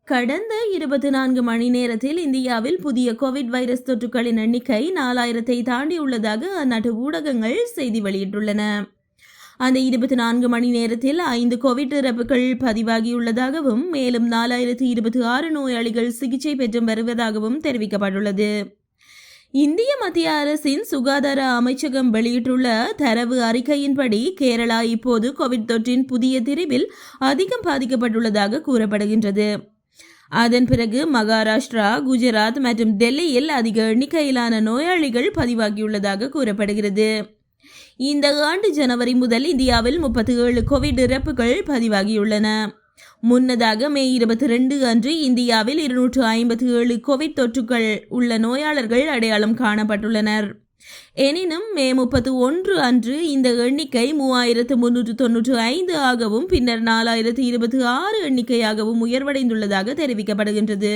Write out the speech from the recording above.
கடந்த 24 மணி நேரத்தில் இந்தியாவில் புதிய கோவிட் வைரஸ் தொற்றுகளின் எண்ணிக்கை 4000-ஐ தாண்டியுள்ளதாக அந்நாட்டு ஊடகங்கள் செய்தி வெளியிட்டுள்ளன. அந்த 24 மணி நேரத்தில் 5 கோவிட் இறப்புகள் பதிவாகியுள்ளதாகவும் மேலும் 4026 நோயாளிகள் சிகிச்சை பெற்று வருவதாகவும் தெரிவிக்கப்பட்டுள்ளது. இந்திய மத்திய அரசின் சுகாதார அமைச்சகம் வெளியிட்டுள்ள தரவு அறிக்கையின்படி கேரளா இப்போது கோவிட் தொற்றின் புதிய திரிவில் அதிகம் பாதிக்கப்பட்டுள்ளதாக கூறப்படுகின்றது. அதன் பிறகு மகாராஷ்டிரா, குஜராத் மற்றும் டெல்லியில் அதிக எண்ணிக்கையிலான நோயாளிகள் பதிவாகியுள்ளதாக கூறப்படுகிறது. இந்த ஆண்டு ஜனவரி முதல் இந்தியாவில் 37 கோவிட் இறப்புகள் பதிவாகியுள்ளன. முன்னதாக மே 22 அன்று இந்தியாவில் 257 கோவிட் தொற்றுகள் உள்ள நோயாளர்கள் அடையாளம் காணப்பட்டுள்ளனர். எனினும் மே 31 அன்று இந்த எண்ணிக்கை 3395 ஆகவும் பின்னர் 4026 எண்ணிக்கையாகவும் உயர்வடைந்துள்ளதாக தெரிவிக்கப்படுகின்றது.